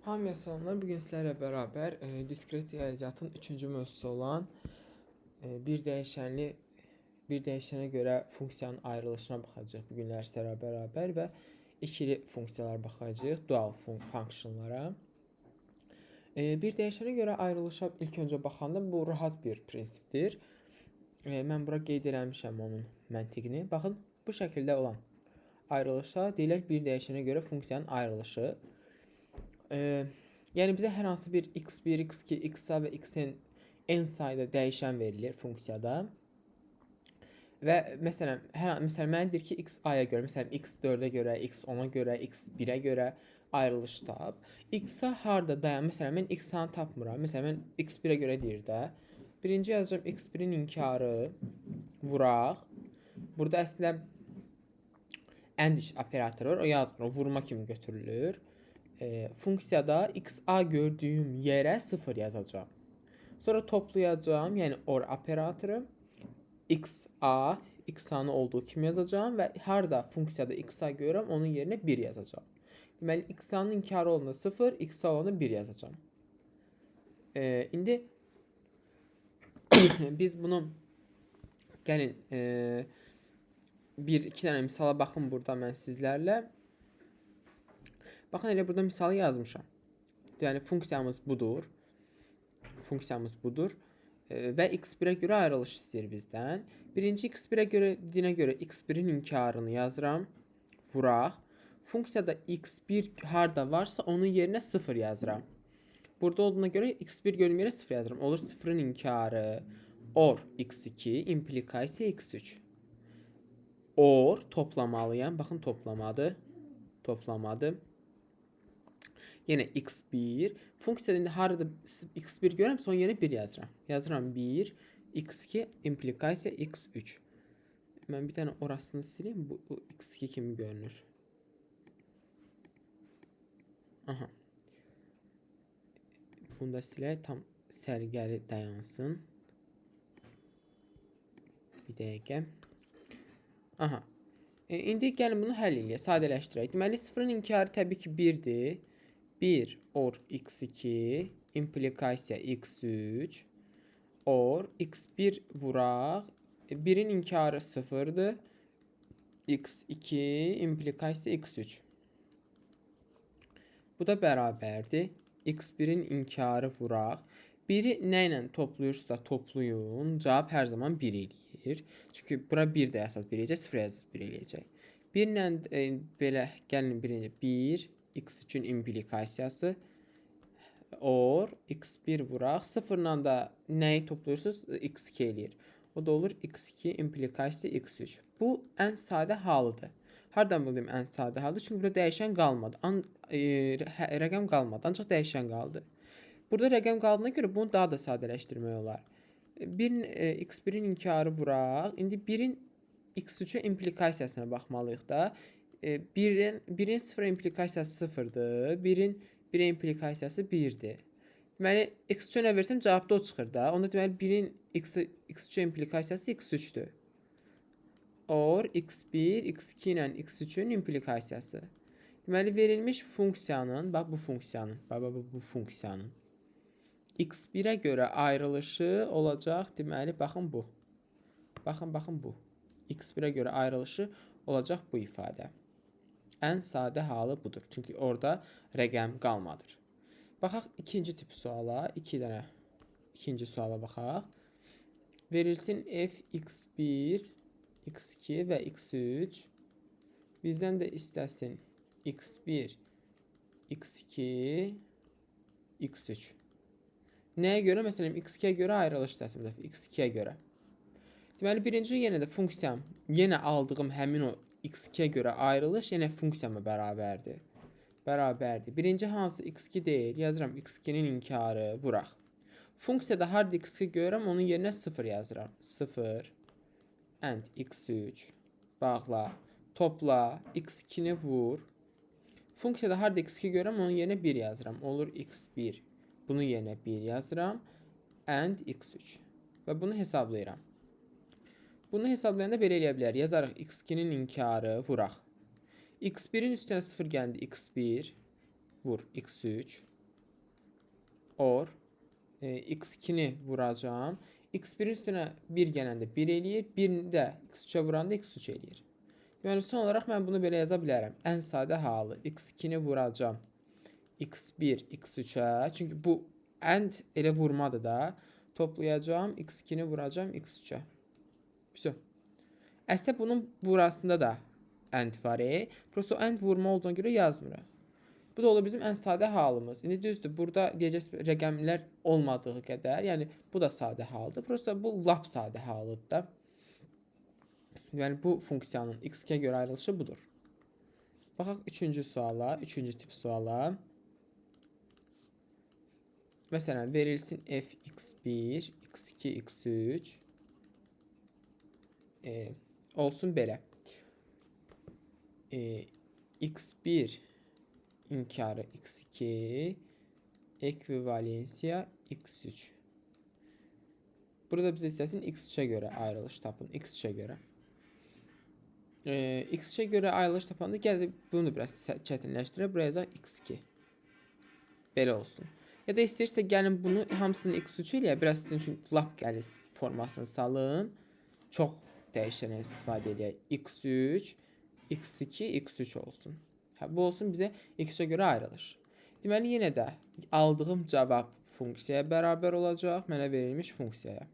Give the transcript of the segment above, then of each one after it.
Hamıya salamlar. Bugün sizlərlə bərabər diskret riyaziyyatın 3-cü mövzusu olan bir dəyişənə görə funksiyanın ayrılışına baxacağıq. Bu günlər sizlərlə bərabər və ikili funksiyalar baxacağıq, dual functionlara. Bir dəyişənə görə ayrılışa ilk öncə baxanda bu rahat bir prinsipdir. Mən bura qeyd eləmişəm onun məntiqini. Baxın, bu şəkildə olan ayrılışa deyilər bir dəyişənə görə funksiyanın ayrılışı. Yəni bizə hər hansı bir x1, x2, xa və xn n sayda dəyişən verilir funksiyada. Və məsələn, mənə deyir ki, x a-ya görə, məsələn, x4-ə görə, x10-a görə, x1-ə görə ayrılış tap. X-a harda dayan? Məsələn, mən x-a-nı tapmıram. Məsələn, mən x1-ə görə deyir də. Birinci yazacağım x1-in inkarı vuraq. Burada əslində and operatoru var, o yazmır, o vurma kimi götürülür. Funksiyada xa gördüyüm yerə 0 yazacağım. Sonra toplayacağım, yəni OR operatoru xa-nı olduğu kimi yazacağım və harda funksiyada xa görürəm, onun yerinə 1 yazacağım. Deməli, xa-nın inkarı olanda 0, xa olanda 1 yazacağım. İndi biz bunu gəlin iki dənə misala baxın burada mən sizlərlə. Baxın, elə burada misalı yazmışam. Yəni funksiyamız budur. Və x1-ə görə ayrılış istəyir bizdən. Birinci x1-ə görə x1-in inkarını yazıram. Vuraq. Funksiyada x1 harda varsa onun yerinə 0 yazıram. Burada olduğuna görə x1 gördüyüm yerə 0 yazıram. Olur 0-ın inkarı OR x2 implikasiya x3. OR toplamalıyam. Baxın, toplamadı. Yenə x1. Funksiyada indi harada x1 görürəm, son yerinə 1 yazıram. Yazıram 1, x2 implikasiya x3. Mən bir dənə orasını sileyim. Bu x2 kimi görünür. Aha. Bunu da silək, tam sərgəli dayansın. Bir dəqiqə. Aha. İndi gəlin bunu həll eləyək, sadələşdirək. Deməli, 0-ın inkarı təbii ki 1-dir. 1 OR x2 implikasiya x3 OR x1 vuraq. 1-in inkarı 0-dır. x2 implikasiya x3. Bu da bərabərdir. x1-in inkarı vuraq. 1-i nə ilə toplayırsa toplayın. Cavab hər zaman 1 eləyir. Çünki bura 1 də əsas 1 eləyəcək, 0 əsas 1 eləyəcək. 1 ilə belə gəlin birinci 1 x3-ün implikasiyası OR x1 vuraq. 0-la da nəyi toplayırsınız? x2 eləyir. O da olur x2 implikasiya x3. Bu ən sadə halıdır. Hardan bildim ən sadə halıdır? Çünki burada dəyişən qalmadı. Rəqəm qalmadı, ancaq dəyişən qaldı. Burada rəqəm qaldığına görə bunu daha da sadələşdirmək olar. x1-in inkarı vuraq. İndi 1-in x3-ə implikasiyasına baxmalıyıq da. 1-in 0 implikasiyası 0-dır. 1-in 1-ə implikasiyası 1-dir. Deməli, x3-ə nə versəm cavabda o çıxır da. Onda deməli 1-in x3-ə implikasiyası x3-dür. OR x1, x2 ilə x3-ün implikasiyası. Deməli, verilmiş funksiyanın, bax bu funksiyanın x1-ə görə ayrılışı olacaq. Deməli, baxın bu. Baxın bu. x1-ə görə ayrılışı olacaq bu ifadə. Ən sadə halı budur. Çünki orada rəqəm qalmadır. Baxaq ikinci tip suala. İkinci suala baxaq. Verilsin f x1, x2 və x3. Bizdən də istəsin x1, x2, x3. Nəyə görə? Məsələn, x2-yə görə ayrılış istəsin. x2-yə görə. Deməli, birinci yenə də funksiyam, yenə aldığım həmin o x2-yə görə ayrılış yenə funksiyama bərabərdir. Birinci hansı x2 deyil, yazıram x2-nin inkarı vuraq. Funksiyada harda x2 görürəm, onun yerinə 0 yazıram. 0 and x3 bağla, topla, x2-ni vur. Funksiyada harda x2 görürəm, onun yerinə 1 yazıram. Olur x1. Bunun yerinə 1 yazıram. And x3. Və bunu hesablayıram. Bunu hesablayanda belə eləyə bilər. Yazarıq x2-nin inkarı vuraq. x1-in üstünə 0 gəldi x1. Vur x3. or x2-ni vuracağım. x1-in üstünə 1 gələndə 1 eləyir. 1-ni də x3-ə vuranda x3 eləyir. Deməli, son olaraq mən bunu belə yaza bilərəm. Ən sadə halı x2-ni vuracağım x1, x3-ə. Çünki bu and elə vurmadır da. Toplayacağım, x2-ni vuracağım x3-ə. Güzel. Əslində bunun burasında da and var. Prosto and vurma olduğuna görə yazmırıq. Bu da olur bizim ən sadə halımız. İndi düzdür, burada deyəcəksiniz rəqəmlər olmadığı qədər, yəni bu da sadə haldır. Prosto bu lap sadə halıdır da. Yəni bu funksiyanın x2-yə görə ayrılışı budur. Baxaq 3-cü suala, 3-cü tip suala. Məsələn, verilsin f x1, x2, x3 olsun belə. x1 inkarı x2 ekvivalensiya x3. Burada bizə istəsin x3-ə görə ayrılış tapın. x3-ə görə. X3-ə görə ayrılış tapanda gəlib bunu da biraz çətinləşdirək. Buraya yazaq x2. Belə olsun. Ya da istəyirsə gəlin bunu hamısını x3 ilə biraz sizin üçün lap gəliz formasını salım. Çox dəyişənə istifadə edək. x3, x2, x3 olsun. Bu olsun bizə x-ə görə ayrılış. Deməli, yenə də aldığım cavab funksiyaya bərabər olacaq. Mənə verilmiş funksiyaya.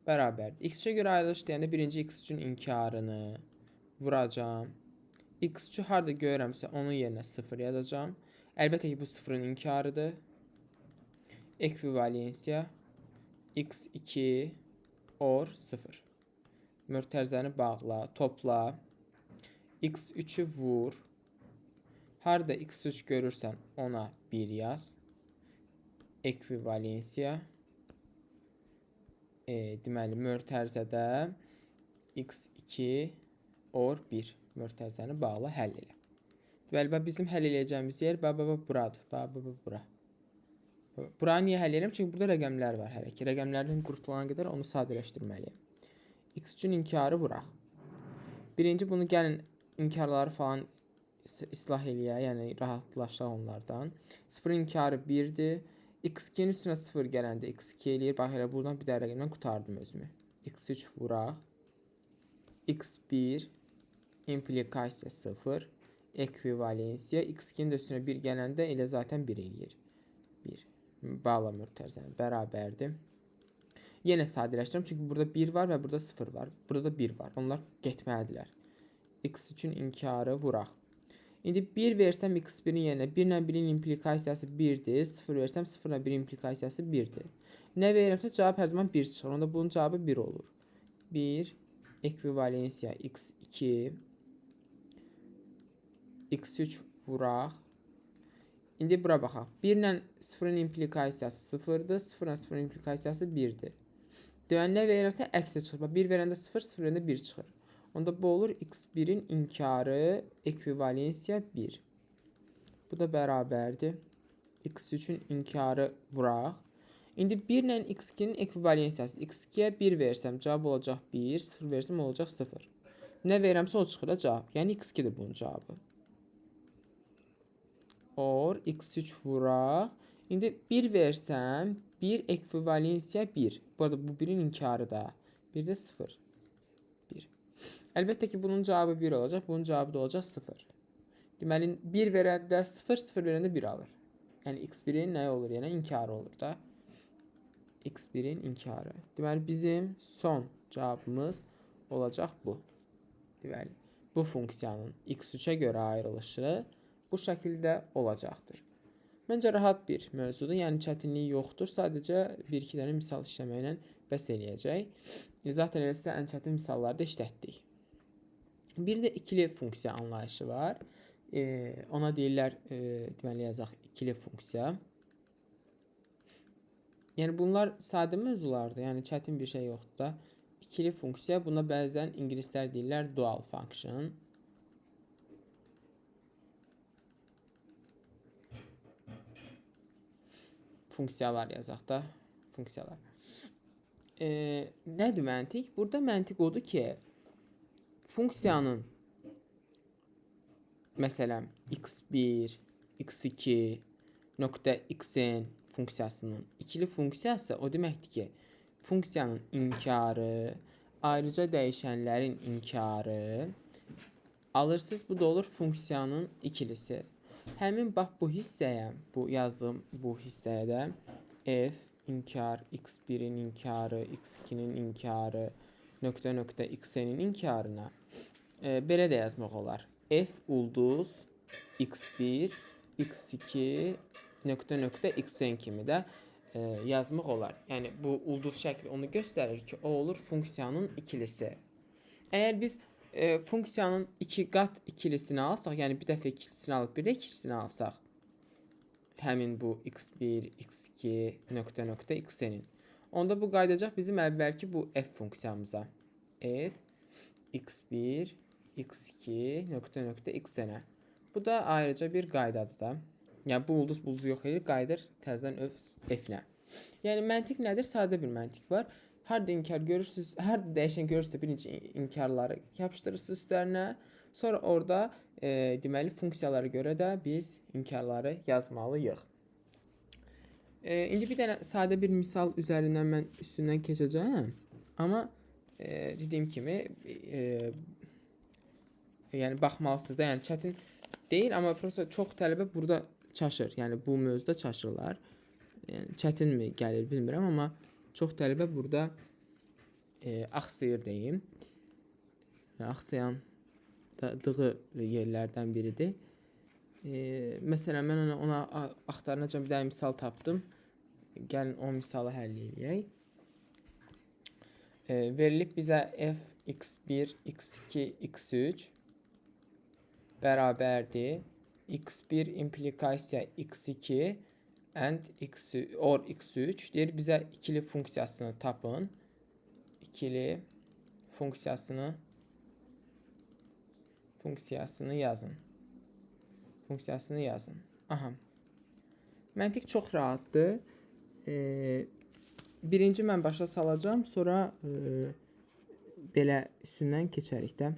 Bərabərdir. X-ə görə ayrılış deyəndə birinci x3-ün inkarını vuracağım. X3-ü harada görürəmsə onun yerinə 0 yazacağım. Əlbəttə ki, bu 0-ın inkarıdır. Ekvivalensiya x2 or 0. Mötərizəni bağla, topla. x3-ü vur. Harada x3 görürsən ona 1 yaz. Ekvivalensiya deməli mötərizədə x2 or 1 mötərizəni bağla, həll elə. Deməli bizim həll eləyəcəyimiz yer buradır. Bura. Buranı niyə həll edirəm? Çünki burada rəqəmlər var hələ ki. Rəqəmlərdən qurtulana qədər onu sadələşdirməliyəm. x3-ün inkarı vuraq. Birinci bunu gəlin inkarları falan islah eləyə, yəni rahatlaşaq onlardan. 0-ın inkarı 1-dir. x2-nin üstünə 0 gələndə x2 eləyir. Bax, elə buradan bir də rəqəmdən qutardım özümü. x3 vuraq. x1 implikasiya 0. Ekvivalensiya x2-nin də üstünə 1 gələndə elə zaten 1 eləyir. 1. Bağla mötərizəni bərabərdir. Yenə sadələşdirəm, çünki burada 1 var və burada 0 var. Burada da 1 var. Onlar getməlidirlər. x3-ün inkarı vuraq. İndi 1 versəm x1-in yerinə 1 ilə 1-in implikasiyası 1-dir. 0 versəm 0 ilə 1-in implikasiyası 1-dir. Nə verirəmsə cavab hər zaman 1 çıxır. Onda bunun cavabı 1 olur. 1 ekvivalensiya x2 x3 vuraq. İndi bura baxaq. 1 ilə 0-ın implikasiyası 0-dır. 0 ilə 0-ın implikasiyası 1-dir. Deməli, nə verirəmsə əksi çıxır. 1 verəndə 0, 0 verəndə 1 çıxır. Onda bu olur x1-in inkarı ekvivalensiya 1. Bu da bərabərdir. x3-ün inkarı vuraq. İndi 1 ilə x2-nin ekvivalensiyası. x2-yə 1 versəm cavab olacaq 1, 0 versəm olacaq 0. Nə verirəmsə o çıxır da cavab. Yəni x2-dir bunun cavabı. Or x3 vuraq. İndi 1 versəm 1 ekvivalensiya 1. Bu arada bu 1-in inkarı da. Bir də 0. 1. Əlbəttə ki, bunun cavabı 1 olacaq. Bunun cavabı da olacaq 0. Deməli, 1 verəndə 0, 0 verəndə 1 alır. Yəni, x1-in nə olur? Yəni, inkarı olur da. x1-in inkarı. Deməli, bizim son cavabımız olacaq bu. Deməli, bu funksiyanın x3-ə görə ayrılışı bu şəkildə olacaqdır. Məncə rahat bir mövzudur. Yəni, çətinlik yoxdur. Sadəcə 1-2 dənə misal işləməklə bəs eləyəcək. Zaten eləsə ən çətin misallarda işlətdik. Bir də ikili funksiya anlayışı var. Ona deyirlər, deməli yazaq, ikili funksiya. Yəni, bunlar sadə mövzulardır. Yəni, çətin bir şey yoxdur da. İkili funksiya, buna bəzən ingilislər deyirlər dual function. Funksiyalar yazaq da. Funksiyalar. Nədir məntiq? Burada məntiq odur ki, funksiyanın məsələn x1, x2 nokta xn funksiyasının ikili funksiyası o deməkdir ki, funksiyanın inkarı, ayrıca dəyişənlərin inkarı alırsınız. Bu da olur funksiyanın ikilisi. Həmin bax bu hissəyə, bu yazdığım bu hissəyə də f inkar x1'in inkarı, x2'nin inkarı, nokta xn'in inkarına belə də yazmaq olar. F ulduz x1, x2, nokta xn kimi də yazmaq olar. Yəni bu ulduz şəkli onu göstərir ki, o olur funksiyanın ikilisi. Əgər biz funksiyanın iki qat ikilisini alsaq, yəni bir dəfə ikilisini alıb bir də ikilisini alsaq, həmin bu x1, x2, nokta xn'in. Onda bu qayıdacaq bizim əvvəlki bu f funksiyamıza. F x1, x2, nokta xn'ə. Bu da ayrıca bir qaydadır da. Yəni bu ulduz yox edir, qayıdır təzədən f-nə. Yəni məntiq nədir? Sadə bir məntiq var. Harda inkar görürsünüz, harda dəyişən görürsünüzsə birinci inkarları yapışdırırsınız üstlərinə. Sonra orada deməli funksiyalara görə də biz inkarları yazmalıyıq. İndi bir dənə sadə bir misal üzərindən mən üstündən keçəcəm. Amma dediyim kimi yəni baxmalısınız da, yəni çətin deyil, amma prosta çox tələbə burada çaşır. Yəni bu mövzuda çaşırlar. Yəni çətinmi gəlir bilmirəm, amma çox tələbə burada axsayır deyim. Axsayan dığı yerlərdən biridir. Məsələn, mən ona axtarınca bir dənə misal tapdım. Gəlin o misalı həll edək. Verilib bizə f x1, x2, x3 bərabərdir. x1 implikasiya x2 and x3 deyir bizə ikili funksiyasını tapın. İkili funksiyasını yazın. Funksiyasını yazın. Aha. Məntiq çox rahatdır. Birinci mən başa salacağım, sonra belə üstündən keçərik də.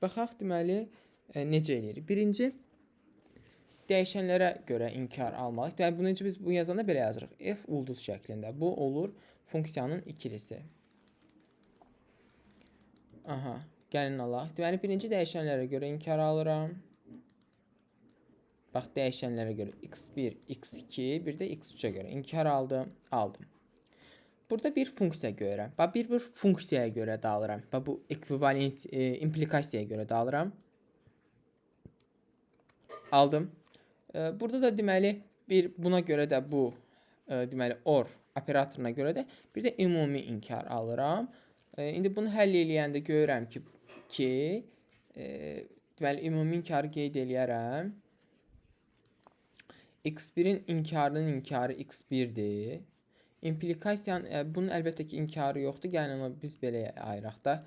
Baxaq deməli necə eləyirik. Birinci dəyişənlərə görə inkar almalıyıq. Deməli bunu biz bu yazanda belə yazırıq. F ulduz şəklində. Bu olur funksiyanın ikilisi. Aha, gəlin alaq. Deməli birinci dəyişənlərə görə inkar alıram. Bax dəyişənlərə görə x1, x2, bir də x3-ə görə inkar aldım. Burada bir funksiya görürəm. Bax bir funksiyaya görə də alıram. Bax bu ekvivalens implikasiyaya görə də alıram. Aldım. Burada da deməli buna görə də bu deməli or operatoruna görə də bir də ümumi inkar alıram. İndi bunu həll eləyəndə görürəm ki deməli ümumi inkarı qeyd eləyərəm. x1'in inkarının inkarı x1'dir. İmplikasiyanın bunun əlbəttə ki inkarı yoxdur. Yəni onu biz belə ayıraq da.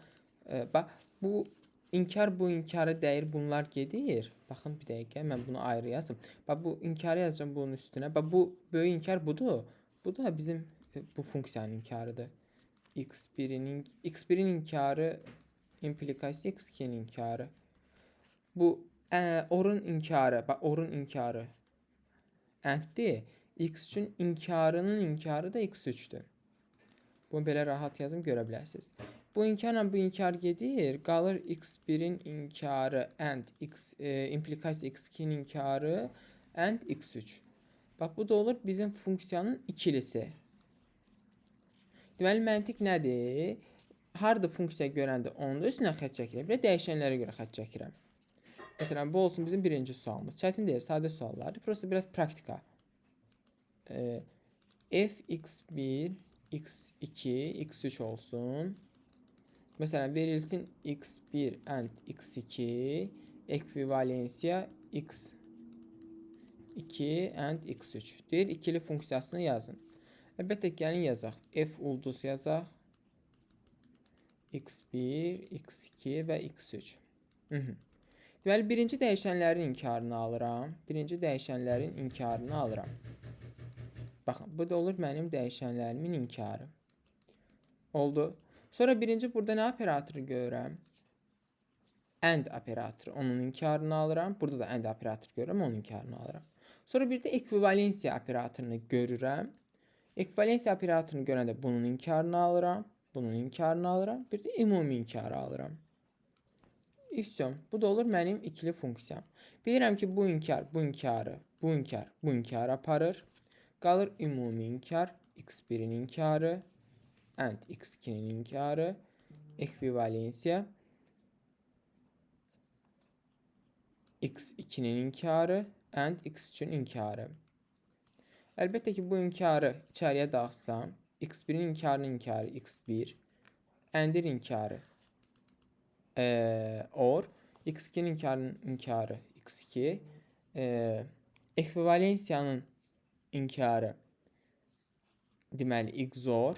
Bax bu inkar bu inkarı dəyir, bunlar gedir. Baxın bir dəqiqə mən bunu ayrı yazım. Bax bu inkarı yazacağım bunun üstünə. Bax bu böyük inkar budur. Bu da bizim bu funksiyanın inkarıdır. x1'in inkarı implikasiya x2'nin inkarı. Bu orun inkarı, bax orun inkarı enddir. X3'ün inkarının inkarı da x3'dür. Bunu belə rahat yazım görə bilərsiniz. Bu inkarla bu inkar gedir. Qalır x1'in inkarı and implikasiya x2'nin inkarı and x3. Bax bu da olur bizim funksiyanın ikilisi. Deməli məntiq nədir? Harda funksiya görəndə onun da üstünə xətt çəkirəm. Bir də dəyişənlərə görə xətt çəkirəm. Məsələn bu olsun bizim birinci sualımız. Çətin deyil, sadə suallardır. Prosta biraz praktika. F x1, x2, x3 olsun. Məsələn verilsin x1 and x2 ekvivalensiya x2 and x3. Deyir ikili funksiyasını yazın. Əlbəttə gəlin yazaq. F ulduz yazaq. x1, x2 və x3. Deməli birinci dəyişənlərin inkarını alıram. Baxın, bu da olur mənim dəyişənlərimin inkarı. Oldu. Sonra birinci burada nə operatoru görürəm? AND operatoru, onun inkarını alıram. Burada da AND operatoru görürəm, onun inkarını alıram. Sonra bir də ekvivalensiya operatorunu görürəm. Ekvivalensiya operatorunu görəndə bunun inkarını alıram, bunun inkarını alıram, bir də ümumi inkarı alıram. İstiyorum. Bu da olur mənim ikili funksiyam. Bilirəm ki, bu inkar, bu inkarı, bu inkar, bu inkarı aparır. Qalır ümumi inkar, x1'in inkarı, and x2'nin inkarı, ekvivalensiya, x2'nin inkarı, and x3'ün inkarı. Əlbəttə ki, bu inkarı içəriyə dağıtsam, x1'in inkarının inkarı x1, and'in inkarı or, x2'nin inkarının inkarı x2, ekvivalensiyanın inkarı deməli XOR,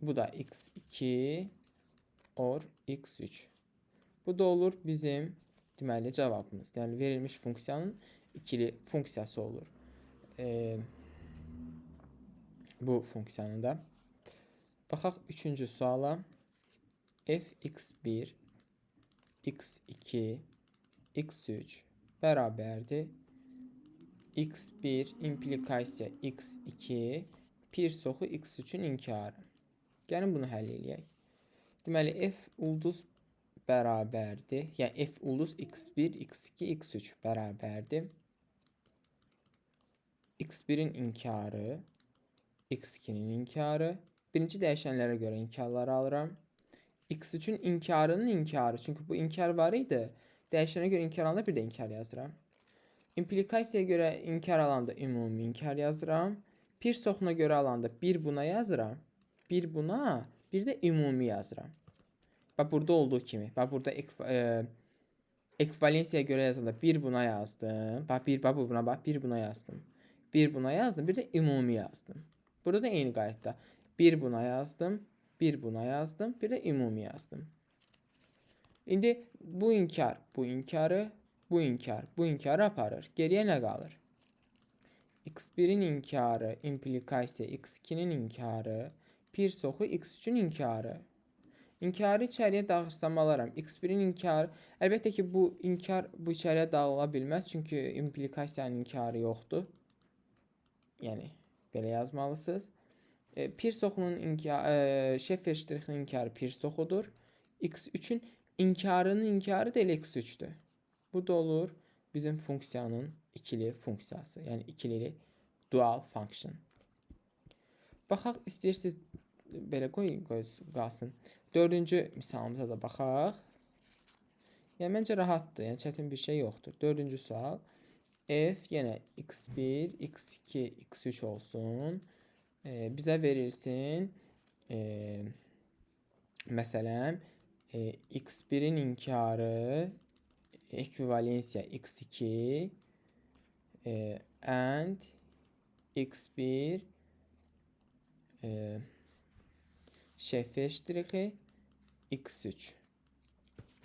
bu da x2 or x3. Bu da olur bizim deməli cavabımız. Yəni verilmiş funksiyanın ikili funksiyası olur. Bu funksiyanın da. Baxaq 3-cü suala. F(x1), x2, x3 bərabərdir. x1 implikasiya x2 pir soxu x3'ün inkarı. Gəlin bunu həll eləyək. Deməli f ulduz bərabərdir. Yəni f ulduz x1, x2, x3 bərabərdir. x1'in inkarı, x2'nin inkarı. Birinci dəyişənlərə görə inkarları alıram. x3'ün inkarının inkarı. Çünki bu inkar var idi. Dəyişənə görə inkar alanda bir də inkar yazıram. İmplikasiyaya görə inkar alanda ümumi inkar yazıram. Pir soxuna görə alanda bir buna yazıram. Bir buna, bir də ümumi yazıram. Bax burada olduğu kimi. Bax burada ekvivalensiyaya görə yazanda bir buna yazdım. Bax bir buna yazdım. Bir buna yazdım, bir də ümumi yazdım. Burada da eyni qaydada. Bir buna yazdım, bir buna yazdım, bir də ümumi yazdım. İndi bu inkar, bu inkarı, bu inkar, bu inkarı aparır. Geriyə nə qalır? x1'in inkarı, implikasiya x2'nin inkarı, pir soxu x3'ün inkarı. İnkarı içəriyə dağıtsam alaram. x1'in inkarı, əlbəttə ki, bu inkar bu içəriyə dağıla bilməz. Çünki implikasiyanın inkarı yoxdur. Yəni, belə yazmalısınız. Pir soxunun inkarı, Şeffer-Ştrixin inkarı pir soxudur. x3'ün inkarının inkarı da elə x3'dür. Bu da olur bizim funksiyanın ikili funksiyası. Yəni ikili dual function. Baxaq, istəyirsiniz belə qalsın. Dördüncü misalımıza da baxaq. Yəni məncə rahatdır. Yəni çətin bir şey yoxdur. Dördüncü sual. F yenə x1, x2, x3 olsun. Bizə verilsin. Məsələn, x1'in inkarı ekvivalensiya x2 and x1 Şeffer-Ştrixi x3.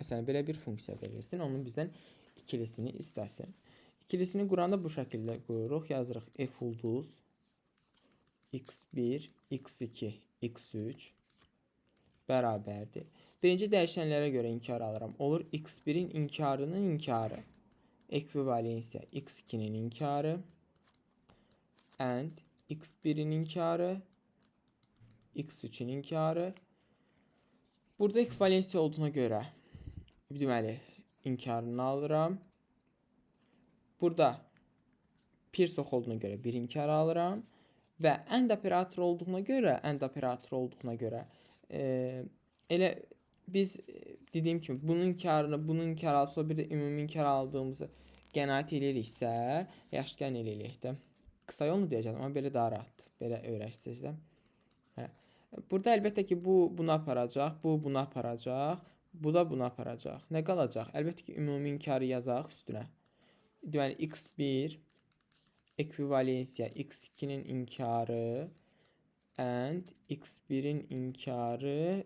Məsələn, belə bir funksiya verilsin. Onun bizdən ikilisini istəsin. İkilisini quranda bu şəkildə qoyuruq. Yazırıq f ulduz x1, x2, x3 bərabərdir. Birinci dəyişənlərə görə inkar alıram. Olur x1'in inkarının inkarı. Ekvivalensiya x2'nin inkarı. And x1'in inkarı. x3'ün inkarı. Burada ekvivalensiya olduğuna görə deməli inkarını alıram. Burada pir sox olduğuna görə bir inkar alıram. Və and operatoru olduğuna görə elə biz dediyim kimi bunun inkarını, bunun inkarı alıb sonra bir də ümumi inkar aldığımızı qənaət eləyiriksə, yaxşı gəlin eləyək də. Qısa yolunu deyəcəm, amma belə daha rahatdır. Belə öyrəşsiniz də. Burada əlbəttə ki, bu bunu aparacaq, bu bunu aparacaq, bu da bunu aparacaq. Nə qalacaq? Əlbəttə ki, ümumi inkarı yazaq üstünə. Deməli, x1 ekvivalensiya x2'nin inkarı and x1'in inkarı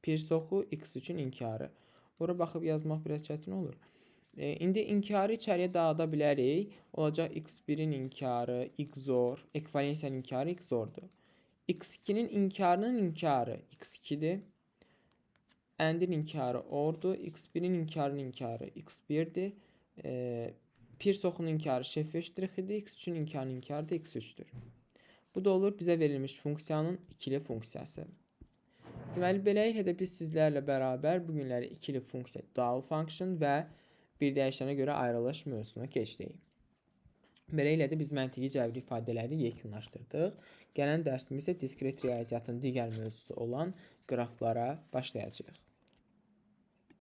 pir soxu x3'ün inkarı. Ora baxıb yazmaq biraz çətin olur. İndi inkarı içəriyə dağıda bilərik. Olacaq x1'in inkarı XOR, ekvivalensiyanın inkarı XOR-dur. x2'nin inkarının inkarı x2'dir. N'in inkarı ordu, x1'in inkarının inkarı x1'dir. Pirsoxun inkarı şef idi, x3'ün inkarının inkarı da x3'dür. Bu da olur bizə verilmiş funksiyanın ikili funksiyası. Deməli, beləliklə də biz sizlərlə bərabər bu günləri ikili funksiya, dual function və bir dəyişənə görə ayrılış mövzusuna keçdik. Beləliklə də biz məntiqi cəbri ifadələri yekunlaşdırdıq. Gələn dərsimizdə diskret riyaziyyatın digər mövzusu olan qraflara başlayacağıq.